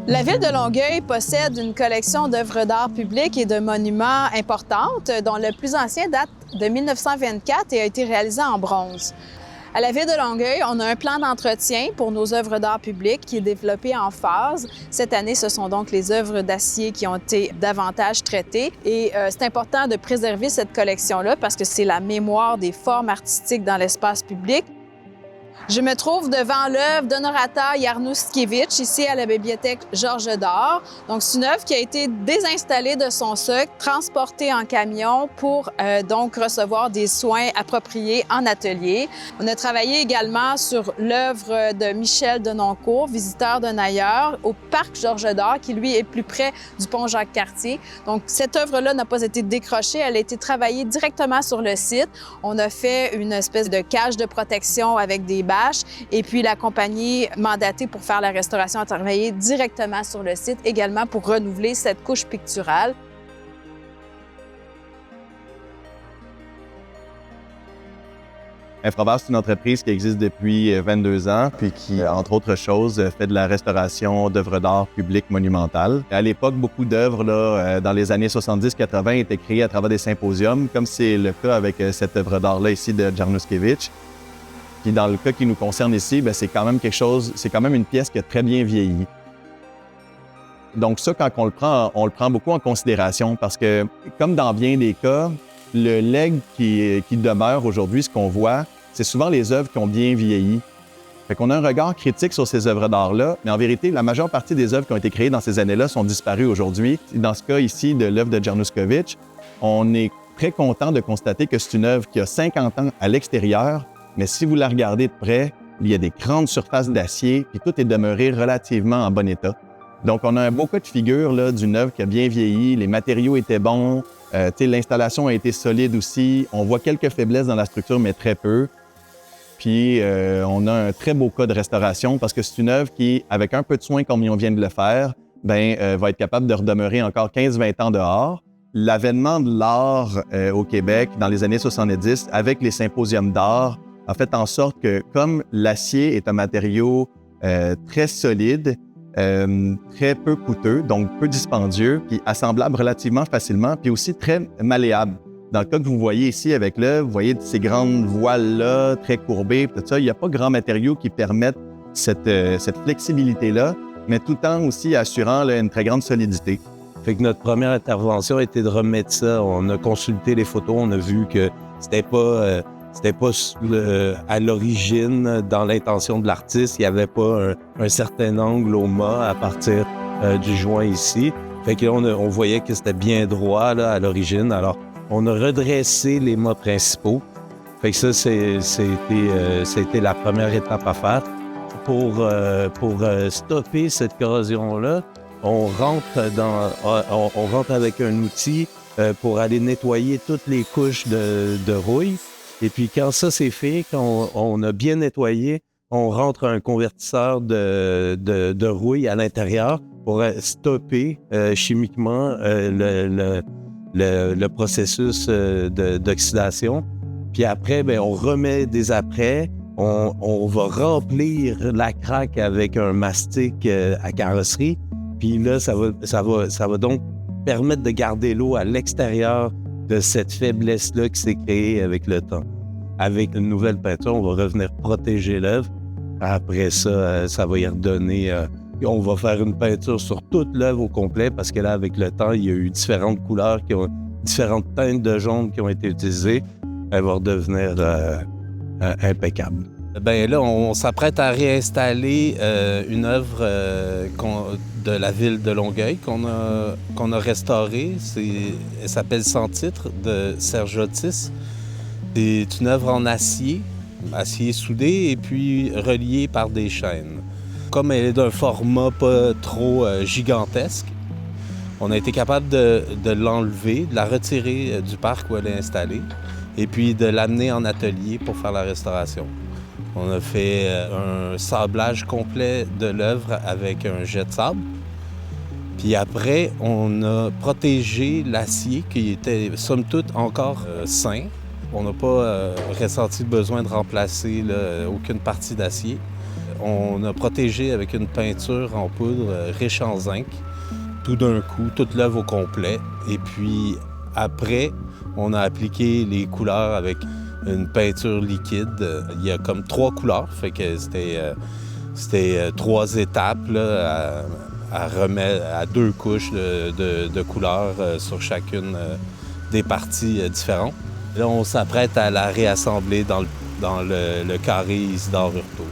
La ville de Longueuil possède une collection d'œuvres d'art publiques et de monuments importantes, dont le plus ancien date de 1924 et a été réalisé en bronze. À la ville de Longueuil, on a un plan d'entretien pour nos œuvres d'art publiques qui est développé en phases. Cette année, ce sont donc les œuvres d'acier qui ont été davantage traitées. Et c'est important de préserver cette collection-là parce que c'est la mémoire des formes artistiques dans l'espace public. Je me trouve devant l'œuvre d'Honorata Jarnuszkiewicz, ici à la bibliothèque Georges Dard. Donc, c'est une œuvre qui a été désinstallée de son socle, transportée en camion pour donc recevoir des soins appropriés en atelier. On a travaillé également sur l'œuvre de Michel Denoncourt, visiteur d'un ailleurs, au parc Georges Dard, qui lui est plus près du pont Jacques-Cartier. Donc, cette œuvre-là n'a pas été décrochée, elle a été travaillée directement sur le site. On a fait une espèce de cage de protection avec des bâches. Et puis, la compagnie mandatée pour faire la restauration a travaillé directement sur le site, également pour renouveler cette couche picturale. Infravert, c'est une entreprise qui existe depuis 22 ans, puis qui, entre autres choses, fait de la restauration d'œuvres d'art publiques monumentales. À l'époque, beaucoup d'œuvres, dans les années 70-80, étaient créées à travers des symposiums, comme c'est le cas avec cette œuvre d'art-là ici de Jarnuszkiewicz. Puis dans le cas qui nous concerne ici, c'est quand même une pièce qui a très bien vieilli. Donc ça, quand on le prend beaucoup en considération parce que, comme dans bien des cas, le legs qui demeure aujourd'hui, ce qu'on voit, c'est souvent les œuvres qui ont bien vieilli. Fait qu'on a un regard critique sur ces œuvres d'art-là, mais en vérité, la majeure partie des œuvres qui ont été créées dans ces années-là sont disparues aujourd'hui. Dans ce cas ici de l'œuvre de Jarnuszkiewicz, on est très content de constater que c'est une œuvre qui a 50 ans à l'extérieur, mais si vous la regardez de près, il y a des grandes surfaces d'acier, puis tout est demeuré relativement en bon état. Donc, on a un beau cas de figure d'une œuvre qui a bien vieilli, les matériaux étaient bons, l'installation a été solide aussi. On voit quelques faiblesses dans la structure, mais très peu. Puis, on a un très beau cas de restauration parce que c'est une œuvre qui, avec un peu de soin comme on vient de le faire, va être capable de redemeurer encore 15-20 ans dehors. L'avènement de l'art au Québec dans les années 70, avec les symposiums d'art, a fait en sorte que, comme l'acier est un matériau très solide, très peu coûteux, donc peu dispendieux, puis assemblable relativement facilement, puis aussi très malléable. Dans le cas que vous voyez ici avec l'œuvre, vous voyez ces grandes voiles-là, très courbées, tout ça, il n'y a pas grand matériau qui permettent cette flexibilité-là, mais tout le temps aussi assurant une très grande solidité. Fait que notre première intervention a été de remettre ça. On a consulté les photos, on a vu que c'était pas à l'origine, dans l'intention de l'artiste, il n'y avait pas un certain angle au mât à partir du joint ici. Fait que là, on voyait que c'était bien droit là, à l'origine. Alors, on a redressé les mâts principaux. Fait que ça, c'était la première étape à faire. Pour stopper cette corrosion-là, on rentre avec un outil pour aller nettoyer toutes les couches de rouille. Et puis, quand ça c'est fait, quand on a bien nettoyé, on rentre un convertisseur de rouille à l'intérieur pour stopper chimiquement le processus d'oxydation. Puis après, on remet des apprêts. On va remplir la craque avec un mastic à carrosserie. Puis là, ça va donc permettre de garder l'eau à l'extérieur de cette faiblesse-là qui s'est créée avec le temps. Avec une nouvelle peinture, on va revenir protéger l'œuvre. Après ça, ça va y redonner... on va faire une peinture sur toute l'œuvre au complet parce que là, avec le temps, il y a eu différentes couleurs, différentes teintes de jaune qui ont été utilisées. Elle va redevenir impeccable. Bien là, on s'apprête à réinstaller une œuvre de la ville de Longueuil qu'on a restaurée. Elle s'appelle Sans titre de Serge Otis. C'est une œuvre en acier soudé et puis relié par des chaînes. Comme elle est d'un format pas trop gigantesque, on a été capable de l'enlever, de la retirer du parc où elle est installée et puis de l'amener en atelier pour faire la restauration. On a fait un sablage complet de l'œuvre avec un jet de sable. Puis après, on a protégé l'acier qui était, somme toute, encore sain. On n'a pas ressenti le besoin de remplacer aucune partie d'acier. On a protégé avec une peinture en poudre riche en zinc, tout d'un coup, toute l'œuvre au complet. Et puis après, on a appliqué les couleurs avec une peinture liquide. Il y a comme 3 couleurs, fait que c'était 3 étapes là, à remettre à 2 couches de couleurs sur chacune des parties différentes. Là, on s'apprête à la réassembler dans le carré Isidore Hurtaud.